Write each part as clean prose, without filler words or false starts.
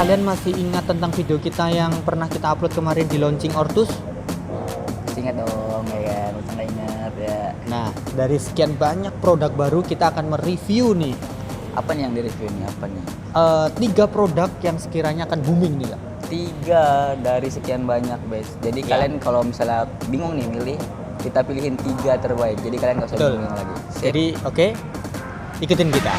kalian masih ingat tentang video kita yang pernah kita upload kemarin di launching Ortus? Ingat dong ya kan, masa nggak ingat ya. Nah, dari sekian banyak produk baru kita akan mereview nih. Apa nih yang direview nih, apa nih? 3 produk yang sekiranya akan booming nih Kak. 3 dari sekian banyak, Bes. Jadi Ya. kalian kalau misalnya bingung nih milih, kita pilihin 3 terbaik. Jadi kalian nggak usah Betul. bingung lagi. Sip. Jadi oke, ikutin kita.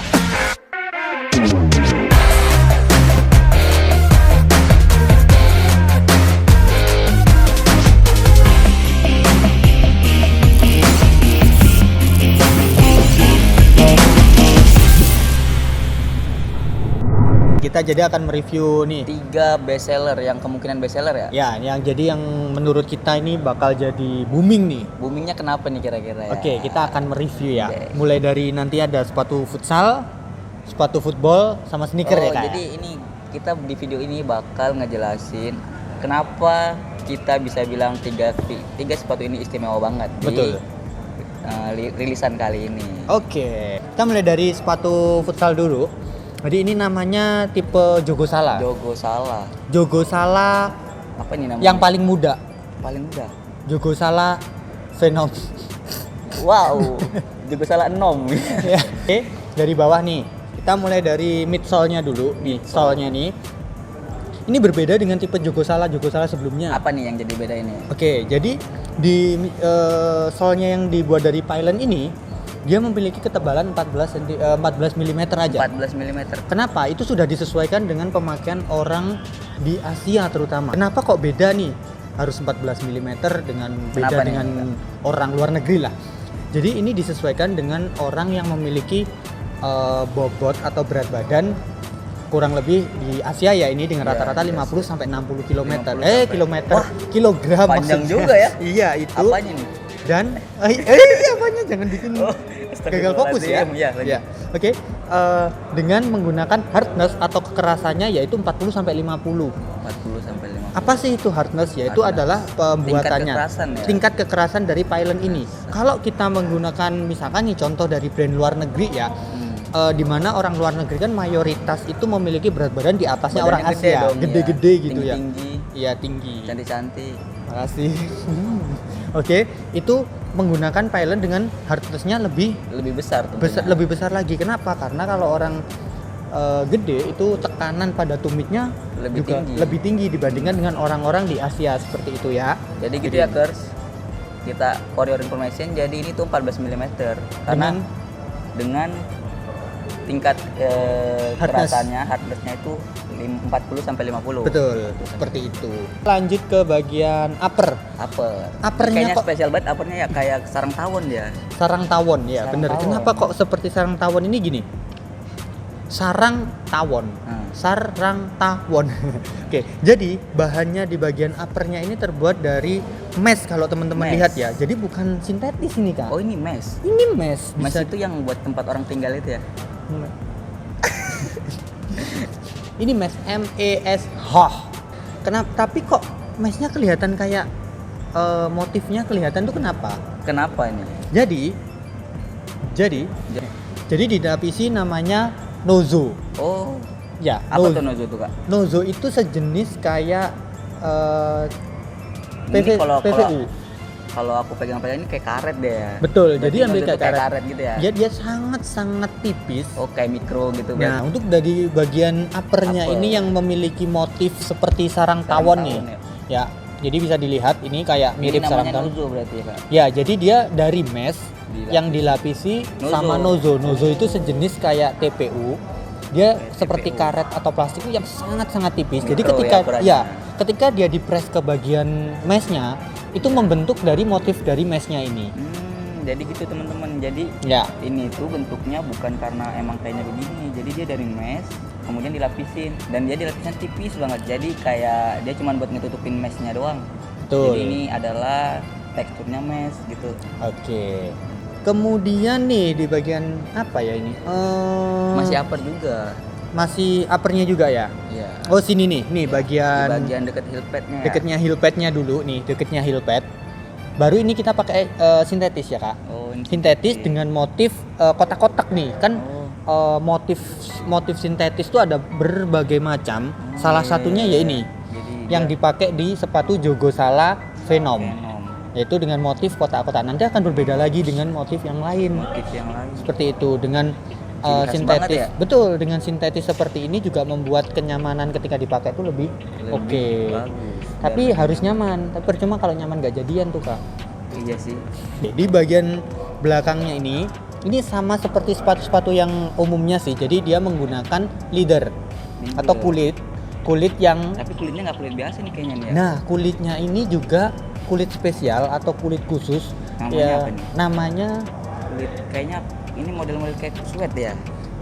Kita jadi akan mereview nih. 3 best seller yang kemungkinan best seller ya. Ya, yang jadi yang menurut kita ini bakal jadi booming nih. Boomingnya kenapa nih kira-kira ya? Oke, kita akan mereview ya. Oke. Mulai dari nanti ada sepatu futsal, sepatu football, sama sneaker ya Kak. Jadi ini kita di video ini bakal ngejelasin kenapa kita bisa bilang 3 sepatu ini istimewa banget Betul. di rilisan kali ini. Oke, kita mulai dari sepatu futsal dulu. Jadi ini namanya tipe Jogo Sala. Jogo Sala. Jogo Sala Apa nih namanya? yang paling muda. paling mudah. Jogo Sala Venom. Wow. Jogo Sala 6. Ya. Oke, dari bawah nih. Kita mulai dari midsole-nya dulu. Nih, sole-nya nih. Ini berbeda dengan tipe Jogo Sala sebelumnya. Apa nih yang jadi beda ini? Oke, jadi di sole-nya yang dibuat dari pylon ini dia memiliki ketebalan 14 mm aja. 14 mm. Kenapa? Itu sudah disesuaikan dengan pemakaian orang di Asia terutama. Kenapa kok beda nih? Harus 14 mm dengan beda Kenapa nih? dengan orang luar negeri lah. Jadi ini disesuaikan dengan orang yang memiliki bobot atau berat badan kurang lebih di Asia ya ini dengan Ya, rata-rata di 50 sampai 60 km. 50 sampai- Kilometer, Wah, kilogram panjang maksudnya. juga ya. Iya, itu. Apanya nih? Dan apanya jangan bikin gagal fokus ya. Iya, lanjut. Ya. Oke. Dengan menggunakan hardness atau kekerasannya yaitu 40 sampai 50. 40 sampai 50. Apa sih itu hardness? Yaitu Hardness. adalah pembuatannya. kekerasan ya? Tingkat kekerasan dari pylon ini. Kalau kita menggunakan misalkan nih contoh dari brand luar negeri ya. Di mana orang luar negeri kan mayoritas itu memiliki berat badan di atasnya orang Badannya gede Asia, dong, gede-gede ya. gitu ya. Tinggi-tinggi, Iya, tinggi. cantik-cantik. Makasih. Oke, itu menggunakan pylon dengan hardness-nya lebih Lebih besar tentunya. lebih besar lagi. Kenapa? Karena kalau orang gede itu tekanan pada tumitnya Lebih juga tinggi. lebih tinggi dibandingkan dengan orang-orang di Asia seperti itu ya. Jadi gitu ya, Kers. Kita for your information, jadi ini tuh 14 mm. Karena dengan tingkat kekerasannya, hardness-nya itu 40 sampai 50. Betul, seperti itu. Lanjut ke bagian upper. Uppernya Kayaknya kok spesial banget uppernya ya, kayak sarang tawon ya. sarang tawon ya, Sarang bener. tawon. Kenapa kok seperti sarang tawon ini gini? Sarang tawon. Sarang tawon. Oke, jadi bahannya di bagian uppernya ini terbuat dari mesh kalau teman-teman Mesh. lihat ya. Jadi bukan sintetis ini Kak. Oh, ini mesh. Ini mesh. Mesh Bisa itu yang buat tempat orang tinggal itu ya. ini mesh MES. Kenapa? Tapi kok meshnya kelihatan kayak motifnya kelihatan tuh kenapa? Kenapa ini? Jadi dilapisi namanya nozo. Oh, Ya, apa tuh nozo tuh, Kak? Nozo itu sejenis kayak Ini PVU. kalau aku pegang-pegang ini kayak karet deh ya. Betul, Berarti jadi ambil nozo tuh kayak karet. gitu ya. Dia sangat tipis. Oh, kayak mikro gitu Nah, berarti. untuk dari bagian uppernya Upper. ini yang memiliki motif seperti sarang Sarang tawon tawon nih. ya. Ya, jadi bisa dilihat ini kayak mirip Ini sarang namanya tawon. nozo berarti ya, Kak. Ya, jadi dia dari mesh Dilapisi. yang dilapisi Nozo. sama nozo. Nozo itu sejenis kayak TPU. Dia Kayak seperti TPU. karet atau plastik yang sangat tipis. Jadi Mikro ketika ya ukurannya. ketika dia dipres ke bagian meshnya, itu membentuk dari motif dari meshnya ini. Jadi gitu teman-teman. Jadi Ya, ini tuh bentuknya bukan karena emang kayaknya begini. Jadi dia dari mesh, kemudian dilapisin dan dia dilapisin tipis banget. Jadi kayak dia cuma buat ngetutupin meshnya doang. betul. Jadi ini adalah teksturnya mesh gitu. Oke. Kemudian nih di bagian apa ya ini? Masih upper juga. Masih uppernya juga ya? Iya. Oh sini nih Di bagian bagian deket heel padnya. Ya? deketnya heel padnya dulu nih, deketnya heel pad. Baru ini kita pakai sintetis ya Kak. Oh, ini Sintetis dengan motif kotak-kotak nih kan. Oh. motif sintetis itu ada berbagai macam. Salah satunya ya ini Jadi yang dipakai di sepatu Jogosala Venom, yaitu dengan motif kotak-kotak. Nanti akan berbeda lagi dengan motif yang lain. motif yang lain. Seperti itu dengan Ciri khas sintetis. banget ya? Betul, dengan sintetis seperti ini juga membuat kenyamanan ketika dipakai itu lebih oke. Bagus. Tapi harus nyaman. Tapi percuma kalau nyaman gak jadian tuh, Kak. Iya sih. Di bagian belakangnya ini sama seperti sepatu-sepatu yang umumnya sih. Jadi dia menggunakan leather atau kulit yang Tapi kulitnya nggak kulit biasa nih kayaknya nih ya. nah, kulitnya ini juga kulit spesial atau kulit khusus. Namanya ya, apa nih? namanya Kulit kayaknya ini model-model kayak sweat ya.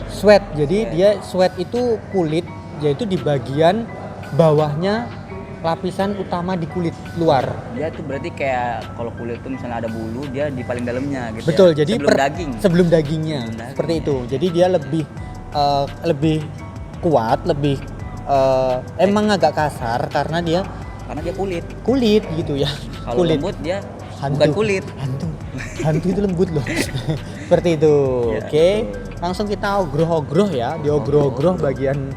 sweat. Jadi dia sweat itu kulit, yaitu di bagian bawahnya lapisan utama di kulit luar. Dia tuh berarti kayak kalau kulit tuh misalnya ada bulu, dia di paling dalamnya gitu. Betul, ya? jadi sebelum daging. Sebelum dagingnya. Sebelum daging, Seperti ya. itu. Jadi dia lebih kuat, lebih emang agak kasar karena dia Karena dia kulit gitu ya. Kalau Kulit. lembut dia Hantu. bukan kulit. Hantu itu lembut loh. Seperti itu. Ya, Oke. betul. Langsung kita ogroh-ogroh ya, diogroh-ogroh bagian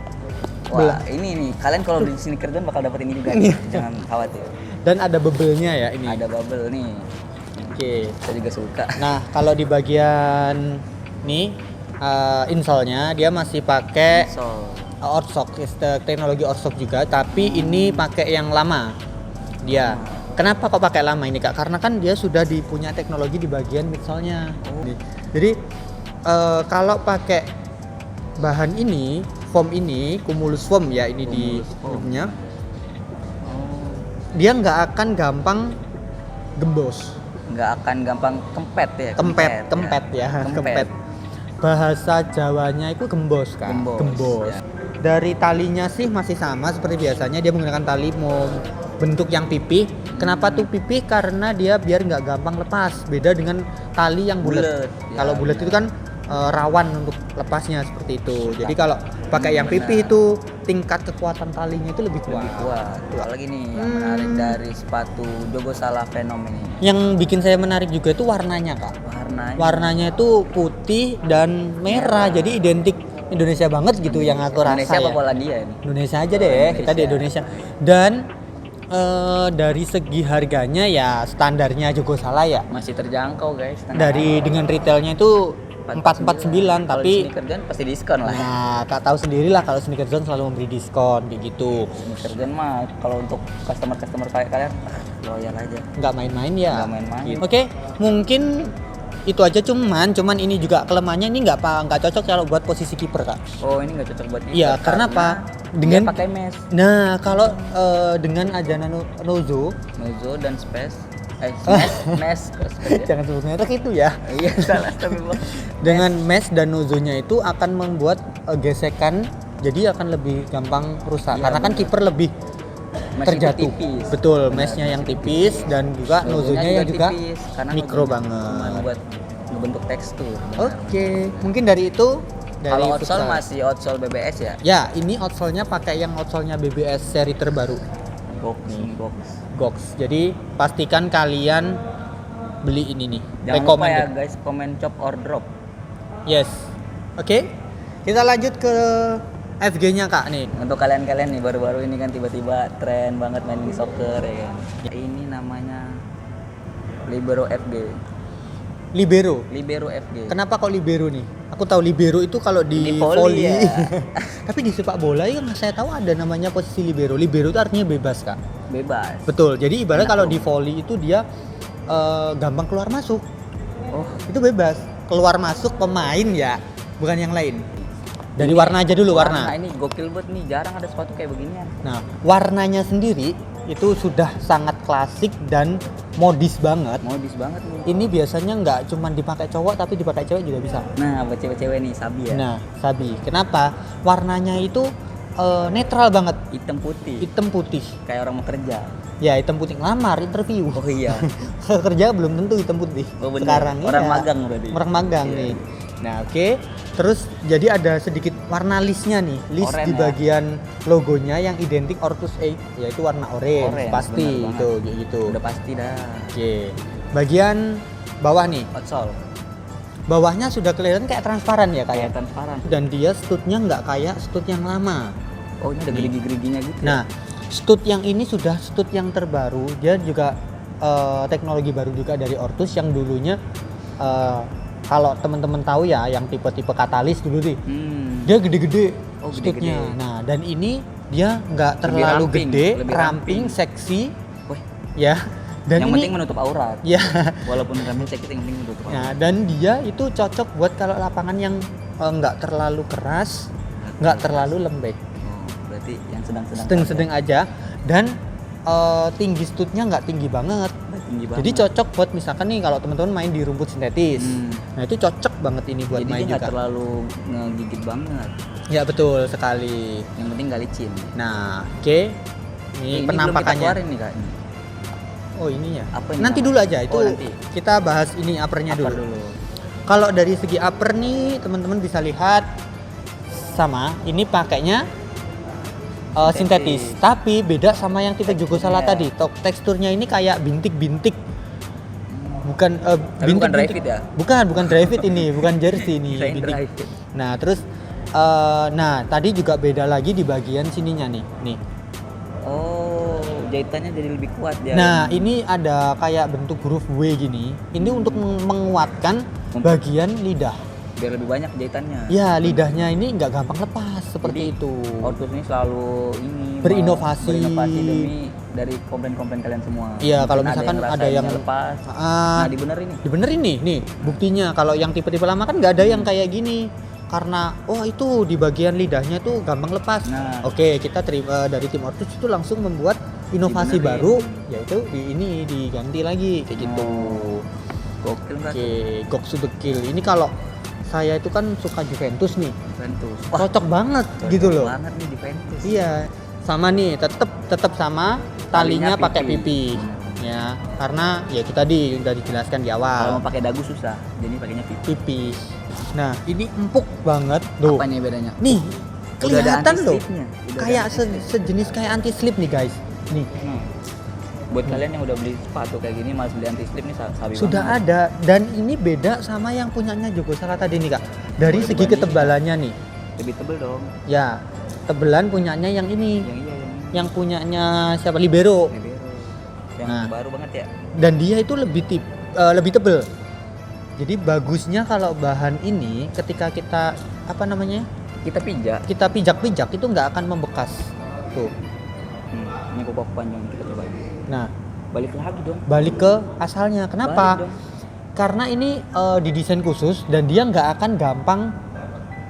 Wah, ini nih kalian kalau di sini kerjaan bakal dapet ini juga. Jangan khawatir. dan ada bubble-nya ya ini. Ada bubble nih. Oke. Saya juga suka. Nah, kalau di bagian nih insole-nya dia masih pakai So, Orthok, teknologi Orthok juga, tapi ini pakai yang lama. Dia. Kenapa kok pakai lama ini, Kak? Karena kan dia sudah punya teknologi di bagian midsole-nya. Jadi kalau pakai bahan ini, foam ini, Cumulus foam ya ini di Cumulus foam. dalamnya, dia nggak akan gampang gembos. nggak akan gampang kempet ya. Kempet ya. Kempet. Bahasa Jawanya itu gembos, Kak. Gembos, ya. Dari talinya sih masih sama seperti biasanya, dia menggunakan tali bentuk yang pipih. Kenapa tuh pipih? Karena dia biar nggak gampang lepas. Beda dengan tali yang bulat. Bulet, ya, Kalau bulat benar. itu kan rawan untuk lepasnya seperti itu. Jadi kalau pakai yang benar. pipih itu tingkat kekuatan talinya itu lebih Lebih kuat. kuat. Apalagi nih yang menarik dari sepatu Jogosala Venom ini. Yang bikin saya menarik juga itu warnanya, Kak. Warnanya itu putih dan merah, jadi identik Indonesia banget gitu yang aku rasa. Indonesia apa Ya. Polandia ini? Indonesia aja deh, kita di Indonesia. Dan dari segi harganya ya standarnya Jogosala ya. Masih terjangkau guys. Dengan retailnya itu 449, Kalau tapi di sneaker Zone pasti diskon lah. nah, Kak tahu sendiri lah kalau Sneaker Zone selalu memberi diskon kayak gitu. Sneaker Zone mah kalau untuk customer kayak kalian loyal aja. Nggak main-main ya. Nggak main-main. Gitu. Oke, mungkin itu aja, cuman ini juga kelemahannya ini nggak cocok kalau buat posisi kiper, Kak. Oh, ini nggak cocok buat kiper. Iya, karena apa? Dia pakai mesh. Nah, kalau dengan Ajana Nozo dan space. Mesh. jangan sebut merek itu ya. Iya, salah tapi Bang. Dengan mesh dan nozonya itu akan membuat gesekan, jadi akan lebih gampang rusak. Iya, Karena kan bener. kiper lebih Mesh itu terjatuh. tipis. Betul, meshnya yang tipis dan juga nozonya yang juga tipis, karena mikro nozonya banget. cuma buat ngebentuk tekstur. Oke, mungkin dari itu dari Kalau outsole futsal. masih outsole BBS ya? Ya, ini outsole-nya pakai yang outsole-nya BBS seri terbaru, Box. Gox. Jadi pastikan kalian beli ini nih. Jangan lupa ya Recommended. guys, comment, chop or drop. Yes. Oke. Kita lanjut ke FG-nya, Kak nih. Untuk kalian-kalian nih baru-baru ini kan tiba-tiba tren banget main di soccer ya kan. Ini namanya Libero FG. Libero. FG. Kenapa kok libero nih? Aku tahu libero itu kalau di Di volley volley. ya. Tapi di sepak bola yang saya tahu ada namanya posisi libero. Libero itu artinya bebas, Kak. Bebas. Betul. Jadi ibarat Enak kalau dong. di volley itu dia gampang keluar masuk. Oh, Itu bebas. Keluar masuk pemain ya, bukan yang lain. Dari warna aja dulu, warna. Ini gokil banget nih, jarang ada sepatu kayak beginian. Nah, warnanya sendiri itu sudah sangat klasik dan modis banget. Modis banget nih. Ini biasanya nggak cuma dipakai cowok tapi dipakai cewek juga bisa. Nah, buat cewek-cewek nih sabi ya. Nah, sabi. Kenapa? Warnanya itu netral banget, Hitam putih. hitam putih. Kayak orang mau kerja. Ya, hitam putih ngelamar, interview. Oh iya. Kerja belum tentu hitam putih. Oh, bener. Sekarang Orang iya. magang berarti. Orang magang Iya. nih. Nah, oke. Terus jadi ada sedikit warna listnya nih, list Oren di ya. bagian logonya yang identik Ortus 8, yaitu warna orange, Orange, pasti benar itu kayak gitu. Udah pasti dah. Oke. Bagian bawah nih, Outsole. bawahnya sudah kelihatan kayak transparan ya kayak kayak. transparan. Dan dia stud-nya nggak kayak stud yang lama. Oh, ini ada Nih. gerigi-geriginya gitu. Nah, stud yang ini sudah stud yang terbaru. Dia juga teknologi baru juga dari Ortus yang dulunya kalau teman-teman tahu ya yang tipe-tipe katalis dulu nih. Dia gede-gede Oh, studnya. gede-gede. Nah, dan ini dia nggak terlalu ramping, gede, lebih ramping, ramping. seksi, Wih, ya. Dan yang ini penting menutup aurat. ya. Walaupun ramping seksi yang penting menutup aurat. Nah, dan dia itu cocok buat kalau lapangan yang nggak terlalu keras, nggak terlalu lembek, Oh, berarti yang sedang-sedang. sedang-sedang aja. Dan tinggi studnya nggak tinggi banget. Tinggi banget. Jadi cocok buat misalkan nih kalau teman-teman main di rumput sintetis. Nah, itu cocok banget ini buat Jadi main dia nggak juga. terlalu ngegigit banget. Ya betul sekali. Yang penting nggak licin. Nah, oke. Ini penampakannya. Belum kita keluarin nih, Kak. Oh, ini ya. Apa ini Nanti namanya? dulu aja itu. Oh, nanti. Kita bahas ini uppernya Upper dulu. dulu. Kalau dari segi upper nih, teman-teman bisa lihat sama. Ini pakainya sintetis, tapi beda sama yang kita juga salah tadi. Teksturnya ini kayak bintik-bintik. Bukan Tapi bukan dry fit ya? Bukan dry fit ini, bukan jersey ini. Kirain bintik. dry fit. Nah, terus nah, tadi juga beda lagi di bagian sininya nih. Nih. Oh, jahitannya jadi lebih kuat ya. Nah, ini ada kayak bentuk huruf W gini. Ini untuk menguatkan bagian lidah. Biar lebih banyak jahitannya. Ya, lidahnya ini nggak gampang lepas seperti Jadi, itu. Ortus ini selalu Berinovasi. demi dari komplain-komplain kalian semua. Iya, kalau Mungkin misalkan ngerasa ada yang lepas. Ah, Nah, dibenerin nih. dibenerin nih buktinya. Kalau yang tipe-tipe lama kan nggak ada yang kayak gini. Karena itu di bagian lidahnya tuh gampang lepas. Nah. Oke, kita terima dari tim Ortus itu langsung membuat inovasi Dibenerin. baru, yaitu ini diganti lagi kayak gitu. Gokil nggak? Oke, Goksu the Kill. Ini kalau saya itu kan suka Juventus nih. Juventus. Cocok banget gitu loh. Banget nih Juventus. Iya, sama nih, tetep sama talinya Talinya pakai pipi. pipi. Ya, karena ya itu tadi udah dijelaskan di Kalau awal. mau pakai dagu susah, jadi pakainya pipi. Pipi. Nah, ini empuk banget tuh. Apa nih bedanya? Nih, Udah ada kelihatan loh. anti-slipnya. Udah Kayak ada anti-slip. sejenis kayak anti slip nih, guys. Nih, Buat kalian yang udah beli sepatu kayak gini malas beli anti slip nih sabi sudah banget. ada dan ini beda sama yang punyanya Joko Salah tadi nih, Kak. Dari Oh, segi dibanding. ketebalannya nih. Lebih tebel dong. Ya, tebelan punyanya yang ini. Yang iya yang ini. Yang punyanya siapa? Libero. Libero. Yang Nah. baru banget ya. Dan dia itu lebih tebel. Jadi bagusnya kalau bahan ini ketika kita apa namanya? Kita pijak. Kita pijak-pijak itu nggak akan membekas. Tuh. Ini kuku panjang kita coba. Nah, Balik lagi dong. balik ke asalnya. Kenapa? Balik dong. Karena ini didesain khusus dan dia nggak akan gampang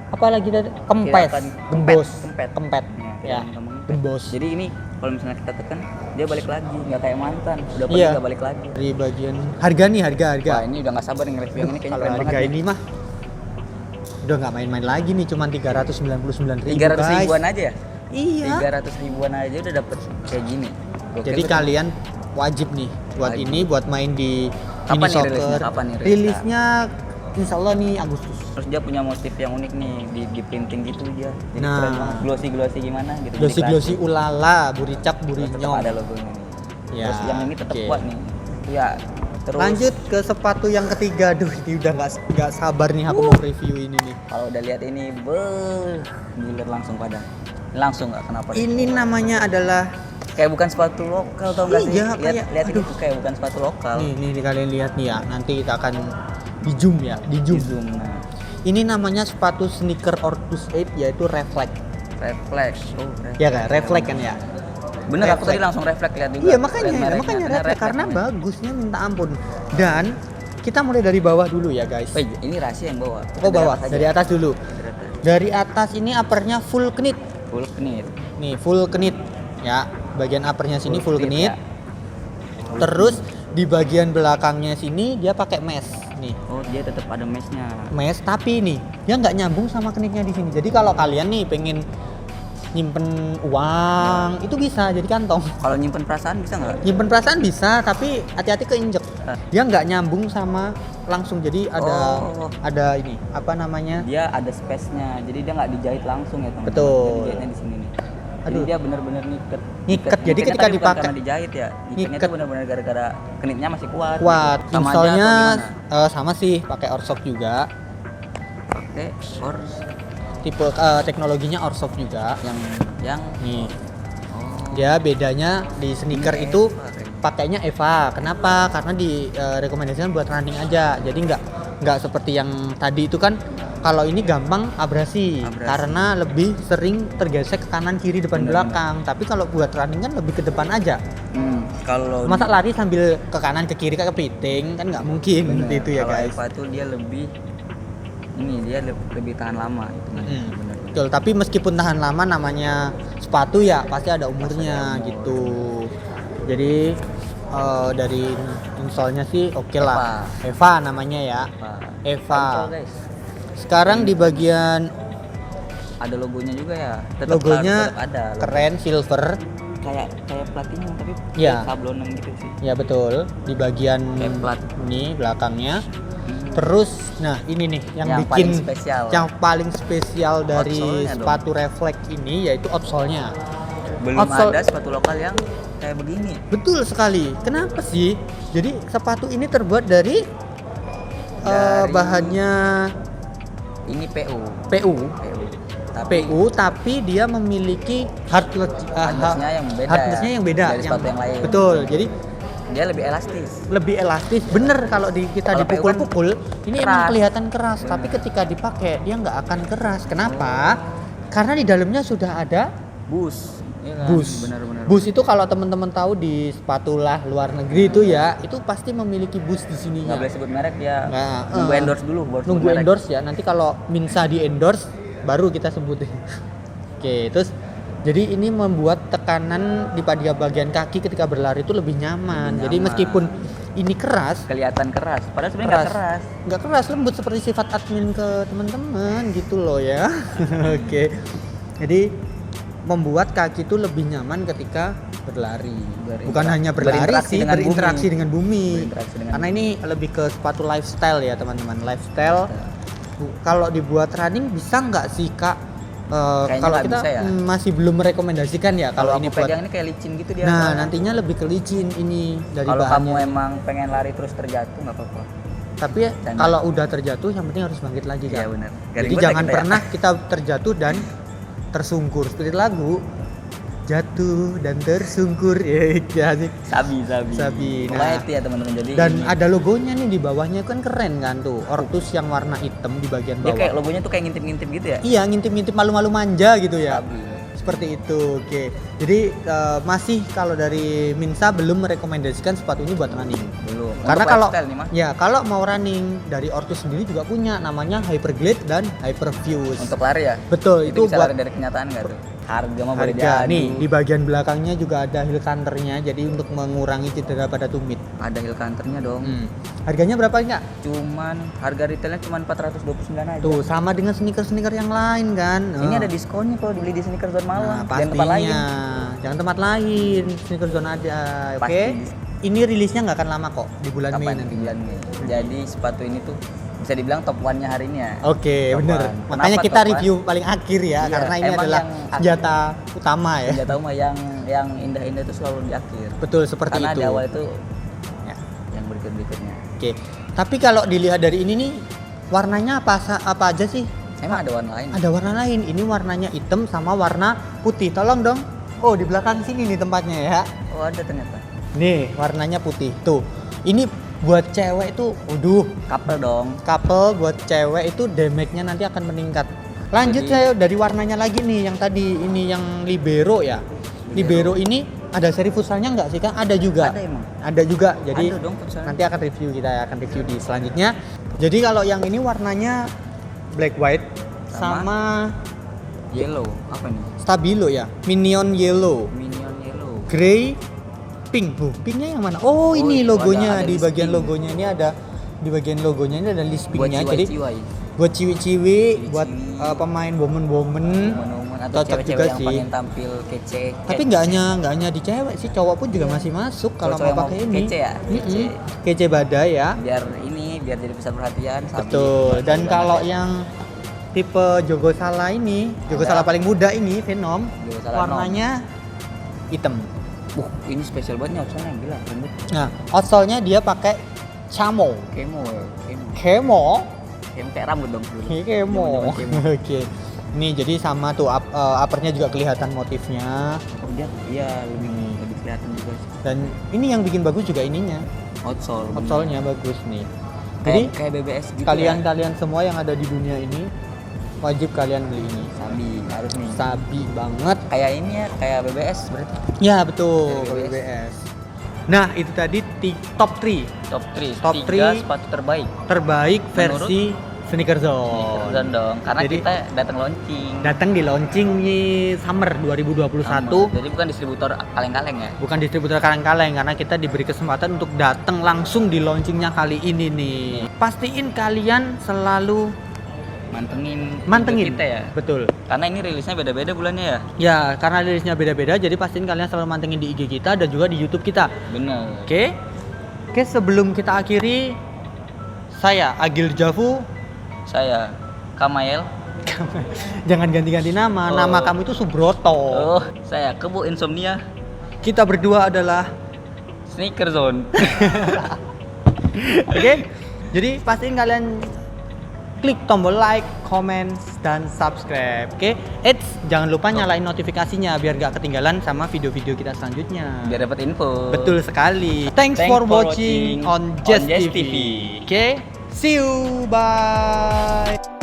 apalagi tadi kempes, akan gembos, kempet. ya, kita ngomong kempet. gembos. Jadi ini kalau misalnya kita tekan dia balik lagi, nggak kayak mantan. Udah pergi Iya. nggak balik lagi. Dari bagian harga nih, harga. Wah, ini udah nggak sabar nih nge-review yang ini kayaknya Kalau keren harga banget. ini mah udah nggak main-main lagi nih, cuman 399.000, 300 guys. ribuan aja ya? Iya. 300 ribuan aja udah dapet kayak gini. Gokil Jadi betul. kalian wajib nih buat Wajib. ini buat main di Kapan mini nih soccer. rilisnya? Kapan nih rilisnya? Rilisnya insya Allah nih Agustus. Terus dia punya motif yang unik nih di printing gitu dia. Jadi Nah. keren banget. Glossy gimana gitu. Glossy ulala, buricak Tetap burinyong. ada logonya nih. Ya, Terus yang ini tetap oke. kuat nih. Ya. Terus Lanjut ke sepatu yang ketiga. Duh, ini udah nggak sabar nih aku mau review ini nih. kalau udah lihat ini, gilir langsung pada. Langsung nggak kenapa? Ini namanya adalah Kayak bukan sepatu lokal tau gak sih? Iya, Lihat kayak- lihat ini aduh. tuh kayak bukan sepatu lokal. nih kalian lihat nih ya. Nanti kita akan di zoom ya, di Di zoom. zoom. Nah, Ini namanya sepatu sneaker Ortus 8 yaitu reflect. refleks. Oh, Ya kan, reflect kan ya. Bener, aku Refleks. tadi langsung refleks lihat juga. Iya Lihat makanya mereknya. refleks karena bagusnya minta ampun. Dan kita mulai dari bawah dulu ya guys. Oh, iya, ini rahasia yang bawah. Oh bawah, dari atas dulu. Dari atas. Dari atas ini uppernya full knit. Full knit. Nih full knit ya. Bagian uppernya sini full knit. ya. Terus di bagian belakangnya sini dia pakai mesh nih. Oh, dia tetap ada meshnya. Mesh tapi nih dia nggak nyambung sama knitnya di sini. Jadi kalau kalian nih pengen nyimpen uang itu bisa jadi kantong. Kalau nyimpen perasaan bisa nggak? Nyimpen perasaan bisa tapi hati-hati keinjek. Ah. Dia nggak nyambung sama langsung jadi ada Oh. ada ini apa namanya? Dia ada space-nya. Jadi dia nggak dijahit langsung ya, teman-teman. Betul. Dia dijahitnya di sini nih. Jadi dia benar-benar Ngiket. Jadi Ngiketnya ketika tapi bukan dipakai karena dijahit ya. Ngiketnya Ngiket. tuh benar-benar gara-gara knitnya masih kuat. kuat. Gitu. Sama aja Installnya atau gimana? sama sih, pakai Orsop juga. Pakai ors Tipe teknologinya Orsop juga. yang Nih, oh, dia bedanya di sneaker Ini itu Eva, kayaknya. pakainya Eva. Kenapa? Karena di rekomendasikan buat running aja. Jadi nggak seperti yang tadi itu kan. Kalau ini gampang abrasi karena lebih sering tergesek ke kanan kiri depan Bener, belakang. Tapi kalau buat running kan lebih ke depan aja. Kalau Masa lari sambil ke kanan ke kiri kayak kepiting kan nggak mungkin bener, seperti itu ya kalau guys. Eva tuh dia lebih tahan lama gitu. Bener. Betul, tapi meskipun tahan lama namanya sepatu ya pasti ada umurnya gitu. Jadi dari installnya sih oke lah. Eva namanya ya. Eva. Control, guys. Sekarang di bagian Ada logonya juga ya. Tetap logonya tetap ada. Logo. keren silver. Kayak platinum tapi Ya. sablonan gitu sih. Ya betul, di bagian Kayak plat. ini belakangnya. Terus nah ini nih yang Yang bikin paling spesial. yang paling spesial dari Outsole-nya dong. sepatu refleks ini yaitu outsole-nya. Belum Outsole- ada sepatu lokal yang kayak begini. Betul sekali. Kenapa sih? Jadi sepatu ini terbuat dari Dari- bahannya Ini PU. PU. Tapi PU tapi dia memiliki hardness-nya yang beda. hardness-nya yang beda Dari sepatu yang lain. Betul. Jadi Dia lebih elastis. lebih elastis. Bener kalau kita Kalau PU kan dipukul-pukul ini keras. emang kelihatan keras, tapi ketika dipakai dia nggak akan keras. Kenapa? Karena di dalamnya sudah ada Bus. Iya kan? bus. Benar-benar. Bus itu kalau teman-teman tahu di sepatulah luar negeri itu ya, itu pasti memiliki bus di sininya. Nggak boleh sebut merek dia. Nah, Nunggu endorse dulu baru sebut Nunggu merek. endorse ya. Nanti kalau Minsa di endorse baru kita sebutin. Oke, terus jadi ini membuat tekanan di pada bagian kaki ketika berlari itu lebih nyaman. Lebih Jadi nyaman. meskipun ini keras, Kelihatan keras. Padahal sebenarnya nggak keras. nggak keras, lembut seperti sifat admin ke teman-teman gitu loh ya. Oke, jadi membuat kaki itu lebih nyaman ketika berlari. Bukan hanya berlari berinteraksi sih, dengan berinteraksi bumi. dengan bumi. Berinteraksi dengan Karena ini lebih ke sepatu lifestyle ya teman-teman. Lifestyle. Kalau dibuat running bisa nggak sih kak? Kayaknya Kalau nggak kita bisa ya. masih belum merekomendasikan ya kalau Kalau ini aku buat. pegang ini kayak licin gitu dia. Nah soalnya. nantinya lebih ke licin ini dari Kalau kamu bahannya. emang pengen lari terus terjatuh nggak apa-apa. Tapi ya, Canda. kalau udah terjatuh yang penting harus bangkit lagi kan. Iya benar. Jadi jangan pernah kita terjatuh dan tersungkur seperti lagu jatuh dan tersungkur ya sih. Sabi. Sabi. Pokoknya Nah, itu ya teman-teman. Jadi dan ini. ada logonya nih di bawahnya kan keren kan tuh. Ortus yang warna hitam di bagian Dia bawah. kayak logonya tuh kayak ngintip-ngintip gitu ya. Iya, ngintip-ngintip malu-malu manja gitu ya. Sabi. Seperti itu. Oke. Jadi masih kalau dari Minsa belum merekomendasikan sepatu ini buat running. Belum. Karena Untuk kalau lifestyle nih, Mas. ya kalau mau running dari Ortus sendiri juga punya namanya Hyperglide dan Hyperfuse. Untuk lari ya. Betul, itu bisa buat lari dari kenyataan nggak tuh? Harga mah boleh harga. jadi. Nih, di bagian belakangnya juga ada heel counternya jadi untuk mengurangi cedera pada tumit. Ada heel counternya dong. Harganya berapa enggak? Cuman harga retailnya cuman 429 aja. Tuh, sama dengan sneaker-sneaker yang lain kan. Ini ada diskonnya kalau dibeli di sneaker zone Malang. Nah, Dan tempat lain. pastinya. Jangan tempat lain, sneaker zone aja. Oke. Pasti Ini rilisnya nggak akan lama kok di bulan Mei kapan nanti. bulan Mei. Jadi sepatu ini tuh bisa dibilang top one-nya hari ini ya. Oke, Top bener. one. Makanya Kenapa kita top one? review paling akhir ya, Iya, karena ini emang adalah yang- senjata utama ya. Senjata mah yang indah-indah itu selalu di akhir. Betul seperti Karena itu. di awal itu Ya. yang berikutnya. Oke. Tapi kalau dilihat dari ini nih, warnanya apa aja sih? Emang ada warna lain? Ada warna lain. Ini warnanya hitam sama warna putih. Tolong dong. Oh, di belakang sini nih tempatnya ya. Oh ada ternyata. Nih, warnanya putih. Tuh. Ini buat cewek itu, Couple dong. couple buat cewek itu damage-nya nanti akan meningkat. Lanjut Jadi- saya dari warnanya lagi nih, yang tadi ini yang libero ya. Libero ini ada seri futsalnya nggak sih kan? Ada juga. Ada emang. Ada juga. Jadi Ada dong futsalnya. nanti akan review kita akan review di selanjutnya. Jadi kalau yang ini warnanya black white sama Yellow. Apa nih? stabilo ya. Minion yellow, Minion yellow. grey, pink. Pinknya yang mana? Oh, ini itu logonya ada di list bagian pink. logonya ini ada di bagian logonya ini ada list Buat pinknya. Jadi ciwai-ciwai. buat ciwi-ciwi, buat Ciwi-ciwi. pemain woman-woman. Momen-momen atau Cocok cewek-cewek juga yang sih. pengen tampil kece. Tapi nggak hanya di cewek sih, cowok pun juga masih masuk kalau cowok mau yang pakai mau ini. kece ya? Kece. Kece badai ya. biar jadi pusat perhatian. Sabi. Betul. Dan Sabi kalau banget ya. tipe Jogo Sala ini, Jogo Sala paling muda ini, Venom, Jogo Sala warnanya hitam. Ini spesial banget nih outsole-nya, gila, keren banget. Nah, outsole-nya dia pakai camo. Kemo. Yang kayak rambut dong dulu. Kemo. Zaman-zaman kemo. Oke. Nih jadi sama tuh uppernya juga kelihatan motifnya. Oh, dia lebih kelihatan juga sih. Dan ini yang bikin bagus juga ininya. Outsole. Outsole-nya bagus nih. Jadi Kayak BBS gitu. kalian semua yang ada di dunia ini wajib kalian beli ini. Sabi harus nih. Sabi banget. Kayak ini ya, kayak BBS berarti. Ya betul, Dari BBS. Nah itu tadi top 3 Top 3. Top 3 3 sepatu terbaik. terbaik versi Sneaker Zone. Dan dong, karena Jadi, kita datang launching. datang di launching di Summer 2021. Jadi bukan distributor kaleng-kaleng ya. Bukan distributor kaleng-kaleng, karena kita diberi kesempatan untuk datang langsung di launchingnya kali ini nih. Pastiin kalian selalu mantengin kita ya. Betul. Karena ini rilisnya beda-beda bulannya ya. Ya, karena rilisnya beda-beda, jadi pastiin kalian selalu mantengin di IG kita dan juga di YouTube kita. Bener. Oke, sebelum kita akhiri, saya Agil Jafu. Saya Kamael. Jangan ganti-ganti nama. Oh. Nama kamu itu Subroto. Oh, saya Kebo Insomnia. Kita berdua adalah Sneaker Zone. Oke. Jadi pastiin kalian klik tombol like, comment, dan subscribe. Oke. Jangan lupa nyalain notifikasinya biar gak ketinggalan sama video-video kita selanjutnya. Biar dapat info. Betul sekali. Thanks for watching on Just TV. Oke. See you. Bye.